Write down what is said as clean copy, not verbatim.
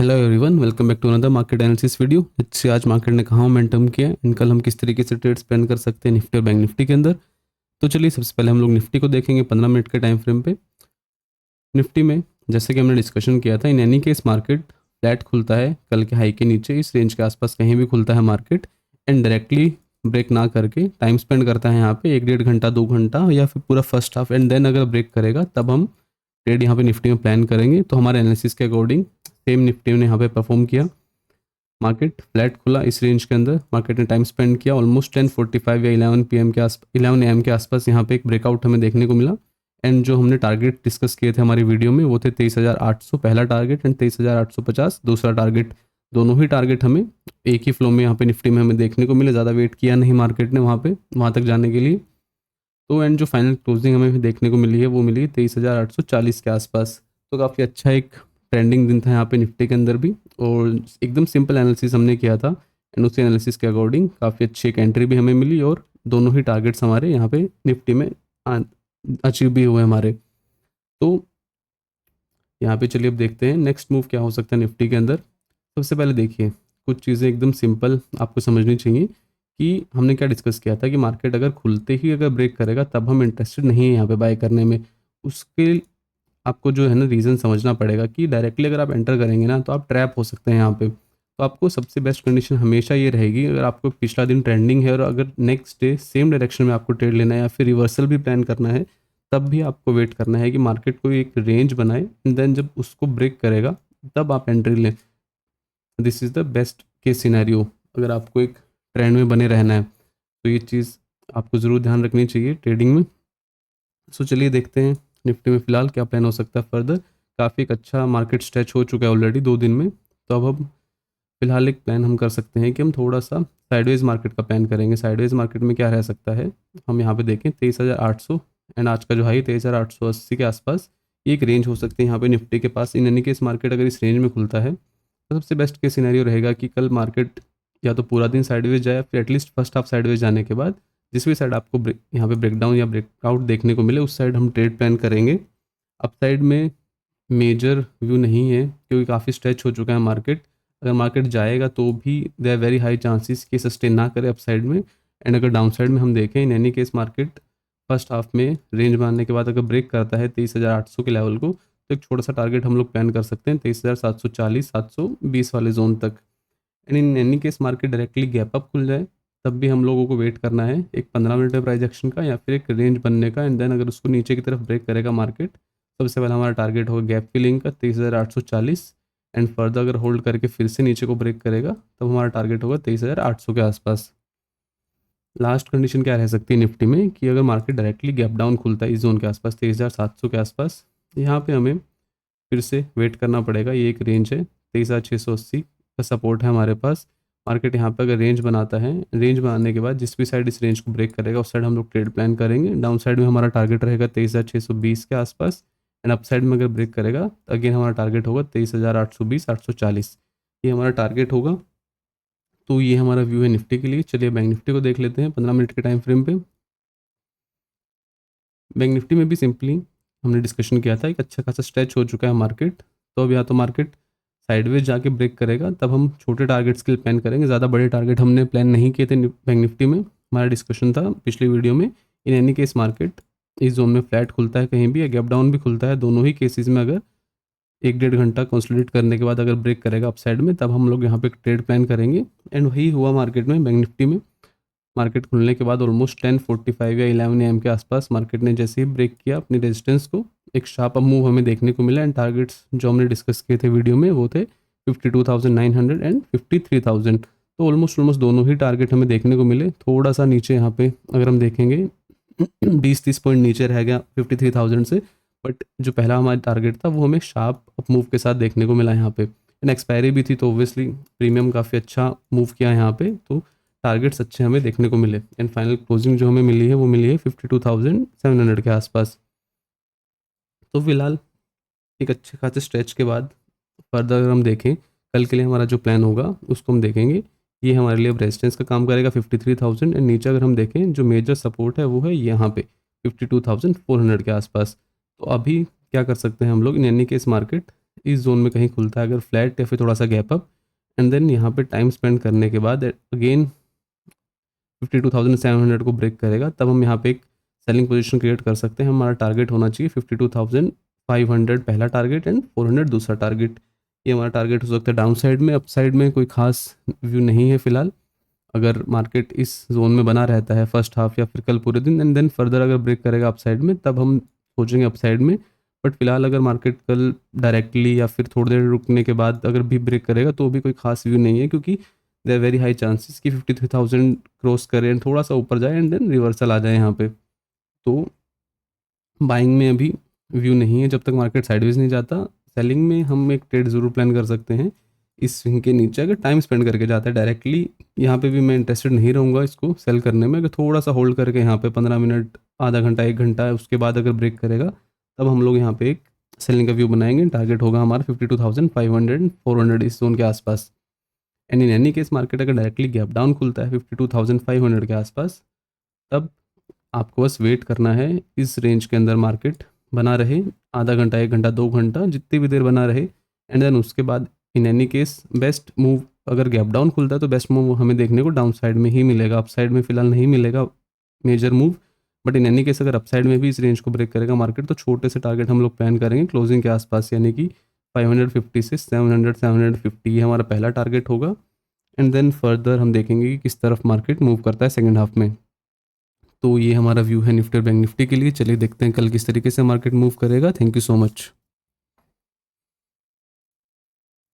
Hello everyone, welcome back to another market analysis video. इससे आज market ने कहाँ मोमेंटम किया एंड कल हम किस तरीके से ट्रेड्स प्लान कर सकते हैं निफ्टी और बैंक निफ्टी के अंदर। तो चलिए सबसे पहले हम लोग निफ्टी को देखेंगे 15 मिनट के टाइम फ्रेम पे। निफ्टी में जैसे कि हमने डिस्कशन किया था, इन एनी केस मार्केट फ्लैट खुलता है, कल के हाई के नीचे इस रेंज के आसपास कहीं भी खुलता है मार्केट एंड डायरेक्टली ब्रेक ना करके टाइम स्पेंड करता है यहाँ पे 1 डेढ़ घंटा 2 घंटा या फिर पूरा फर्स्ट हाफ एंड देन अगर ब्रेक करेगा तब हम ट्रेड यहाँ पे निफ्टी में प्लान करेंगे। तो हमारे एनालिसिस के अकॉर्डिंग सेम निफ्टी ने यहाँ पे परफॉर्म किया। मार्केट फ्लैट खुला इस रेंज के अंदर, मार्केट ने टाइम स्पेंड किया ऑलमोस्ट 10:45 या 11 PM के 11 AM के आसपास यहाँ पे एक ब्रेकआउट हमें देखने को मिला। एंड जो हमने टारगेट डिस्कस किए थे हमारी वीडियो में वो थे 23,800 पहला टारगेट एंड 23,850 दूसरा टारगेट। दोनों ही टारगेट हमें एक ही फ्लो में यहाँ पे निफ्टी में हमें देखने को मिले, ज़्यादा वेट किया नहीं मार्केट ने वहाँ तक जाने के लिए। तो एंड जो फाइनल क्लोजिंग हमें देखने को मिली है वो मिली 23,840 के आसपास। तो काफ़ी अच्छा एक ट्रेंडिंग दिन था यहाँ पे निफ्टी के अंदर भी, और एकदम सिंपल एनालिसिस हमने किया था एंड उसी एनालिसिस के अकॉर्डिंग काफ़ी अच्छी एक एंट्री भी हमें मिली और दोनों ही टारगेट्स हमारे यहाँ पे निफ्टी में अचीव भी हुए हमारे। तो यहाँ पे चलिए अब देखते हैं नेक्स्ट मूव क्या हो सकता है निफ्टी के अंदर। सबसे पहले देखिए कुछ चीज़ें एकदम सिंपल आपको समझनी चाहिए कि हमने क्या डिस्कस किया था कि मार्केट अगर खुलते ही अगर ब्रेक करेगा तब हम इंटरेस्टेड नहीं है यहाँ पे बाय करने में। उसके आपको जो है ना रीज़न समझना पड़ेगा कि डायरेक्टली अगर आप एंटर करेंगे ना तो आप ट्रैप हो सकते हैं यहाँ पे। तो आपको सबसे बेस्ट कंडीशन हमेशा ये रहेगी, अगर आपको पिछला दिन ट्रेंडिंग है और अगर नेक्स्ट डे सेम डायरेक्शन में आपको ट्रेड लेना है या फिर रिवर्सल भी प्लान करना है, तब भी आपको वेट करना है कि मार्केट कोई एक रेंज बनाए एंड देन जब उसको ब्रेक करेगा तब आप एंट्री लें। This is the best case scenario. अगर आपको एक ट्रेंड में बने रहना है तो ये चीज़ आपको ज़रूर ध्यान रखनी चाहिए ट्रेडिंग में। सो चलिए देखते हैं निफ्टी में फ़िलहाल क्या प्लान हो सकता है फर्दर। काफ़ी एक अच्छा मार्केट स्ट्रेच हो चुका है ऑलरेडी 2 दिन में। तो अब हम फिलहाल एक प्लान हम कर सकते हैं कि हम थोड़ा सा साइडवेज मार्केट का प्लान करेंगे। साइडवेज मार्केट में क्या रह सकता है, हम यहाँ पे देखें 23,800 एंड आज का जो हाई 23,880 के आसपास, ये एक रेंज हो सकती है यहाँ पे निफ्टी के पास। इन एनी केस मार्केट अगर इस रेंज में खुलता है तो सबसे बेस्ट केस सिनेरियो रहेगा कि कल मार्केट या तो पूरा दिन साइडवेज जाए फिर एटलीस्ट फर्स्ट हाफ साइडवेज जाने के बाद जिस भी साइड आपको यहाँ पे ब्रेकडाउन या ब्रेकआउट देखने को मिले उस साइड हम ट्रेड प्लान करेंगे। अप साइड में मेजर व्यू नहीं है क्योंकि काफ़ी स्ट्रेच हो चुका है मार्केट। अगर मार्केट जाएगा तो भी there are very high chances कि सस्टेन ना करे अप साइड में। एंड अगर डाउन साइड में हम देखें in any case market first half में रेंज मारने के बाद अगर ब्रेक करता है 23,800 के लेवल को तो एक छोटा सा टारगेट हम लोग प्लान कर सकते हैं 23,740 720 वाले जोन तक। And in any case market directly gap up खुल जाए तब भी हम लोगों को वेट करना है एक 15 मिनट में प्राइस एक्शन का या फिर एक रेंज बनने का। एंड देन अगर उसको नीचे की तरफ ब्रेक करेगा मार्केट, सबसे पहला हमारा टारगेट होगा गैप फिलिंग का 23,840 एंड फर्दर अगर होल्ड करके फिर से नीचे को ब्रेक करेगा तब हमारा टारगेट होगा 23,800 के आसपास। लास्ट कंडीशन क्या रह सकती है निफ्टी में कि अगर मार्केट डायरेक्टली गैप डाउन खुलता है इस जोन के आसपास 23,700 के आसपास, यहाँ पे हमें फिर से वेट करना पड़ेगा। ये एक रेंज है 23,680 का सपोर्ट है हमारे पास। मार्केट यहाँ पे अगर रेंज बनाता है, रेंज बनाने के बाद जिस भी साइड इस रेंज को ब्रेक करेगा उस साइड हम लोग ट्रेड प्लान करेंगे। डाउन साइड में हमारा टारगेट रहेगा 23,620 के आसपास एंड अप साइड में अगर ब्रेक करेगा तो अगेन हमारा टारगेट होगा 23,820 840, ये हमारा टारगेट होगा। तो ये हमारा व्यू है निफ्टी के लिए। चलिए बैंक निफ्टी को देख लेते हैं 15 मिनट के टाइम फ्रेम पे। बैंक निफ्टी में भी सिंपली हमने डिस्कशन किया था, एक अच्छा खासा स्ट्रेच हो चुका है मार्केट। तो अब या तो मार्केट साइडवेज जाके ब्रेक करेगा तब हम छोटे टारगेट्स के लिए प्लान करेंगे, ज़्यादा बड़े टारगेट हमने प्लान नहीं किए थे बैंक निफ्टी में। हमारा डिस्कशन था पिछली वीडियो में। इन एनी केस मार्केट इस जोन में फ्लैट खुलता है कहीं भी या गैप डाउन भी खुलता है, दोनों ही केसेस में अगर 1 डेढ़ घंटा कंसोलिडेट करने के बाद अगर ब्रेक करेगा अपसाइड में तब हम लोग यहाँ पे ट्रेड प्लान करेंगे। एंड वही हुआ मार्केट में। बैंक निफ्टी में मार्केट खुलने के बाद ऑलमोस्ट 10:45 या 11 AM के आसपास मार्केट ने जैसे ही ब्रेक किया अपनी रेजिस्टेंस को, एक शार्प अप मूव हमें देखने को मिला। एंड टारगेट्स जो हमने डिस्कस किए थे वीडियो में वो थे 52,900 एंड 53,000। तो ऑलमोस्ट दोनों ही टारगेट हमें देखने को मिले। थोड़ा सा नीचे यहाँ पे अगर हम देखेंगे 20-30 पॉइंट नीचे रह गया 53,000 से, बट जो पहला हमारा टारगेट था वो हमें शार्प अप मूव के साथ देखने को मिला यहाँ पे। एंड एक्सपायरी भी थी तो ऑब्वियसली प्रीमियम काफ़ी अच्छा मूव किया यहाँ पे, तो टारगेट्स अच्छे हमें देखने को मिले। एंड फाइनल क्लोजिंग जो हमें मिली है वो मिली है 52,700 के आसपास। तो फिलहाल एक अच्छे खासे स्ट्रेच के बाद फर्दर अगर हम देखें कल के लिए हमारा जो प्लान होगा उसको हम देखेंगे। ये हमारे लिए अब रेजिस्टेंस का काम करेगा 53,000 एंड नीचे अगर हम देखें जो मेजर सपोर्ट है वो है यहाँ पे 52,400 के आसपास। तो अभी क्या कर सकते हैं हम लोग, इन एनी केस मार्केट इस जोन में कहीं खुलता है, अगर फ्लैट या फिर थोड़ा सा गैप अप, एंड देन यहाँ पे टाइम स्पेंड करने के बाद अगेन 52,700 को ब्रेक करेगा, तब हम यहाँ पे एक सेलिंग पोजीशन क्रिएट कर सकते हैं। हमारा टारगेट होना चाहिए 52,500 पहला टारगेट एंड 400 दूसरा टारगेट। ये हमारा टारगेट हो सकता है डाउन साइड में। अप साइड में कोई खास व्यू नहीं है फिलहाल। अगर मार्केट इस जोन में बना रहता है फर्स्ट हाफ या फिर कल पूरे दिन, एंड देन फर्दर अगर ब्रेक करेगा अप साइड में, तब हम सोचेंगे अप साइड में। बट फिलहाल अगर मार्केट कल डायरेक्टली या फिर थोड़ी देर रुकने के बाद अगर भी ब्रेक करेगा तो भी कोई खास व्यू नहीं है, क्योंकि देर वेरी हाई चांसेस कि 53,000 क्रॉस करे एंड थोड़ा सा ऊपर जाए एंड देन रिवर्सल आ जाए यहाँ पे। तो बाइंग में अभी व्यू नहीं है जब तक मार्केट साइडवेज नहीं जाता। सेलिंग में हम एक ट्रेड ज़रूर प्लान कर सकते हैं इस स्विंग के नीचे, अगर टाइम स्पेंड करके जाता है डायरेक्टली। यहाँ पे भी मैं इंटरेस्टेड नहीं रहूँगा इसको सेल करने में। अगर थोड़ा सा होल्ड करके यहाँ पे 15 मिनट, आधा घंटा, 1 घंटा, उसके बाद अगर ब्रेक करेगा, तब हम लोग यहाँ पे एक सेलिंग का व्यू बनाएंगे। टारगेट होगा हमारा 52,500 400 इस जोन के आसपास। And in any case market अगर डायरेक्टली गैप डाउन खुलता है 52,500 के आसपास, तब आपको बस वेट करना है इस रेंज के अंदर मार्केट बना रहे, आधा घंटा, 1 घंटा, 2 घंटा, जितनी भी देर बना रहे। एंड देन उसके बाद इन एनी केस बेस्ट मूव, अगर गैप डाउन खुलता है तो बेस्ट मूव हमें देखने को डाउन साइड में ही मिलेगा, अप साइड में फिलहाल नहीं मिलेगा major move. But in any case अगर अप साइड में भी इस रेंज को ब्रेक करेगा मार्केट, तो छोटे से टारगेट हम लोग प्लान करेंगे क्लोजिंग के आसपास, यानी कि 550 से 700 750 ये हमारा पहला टारगेट होगा। एंड देन फर्दर हम देखेंगे कि किस तरफ मार्केट मूव करता है सेकंड हाफ में। तो ये हमारा व्यू है निफ्टी और बैंक निफ्टी के लिए। चलिए देखते हैं कल किस तरीके से मार्केट मूव करेगा। Thank you so much.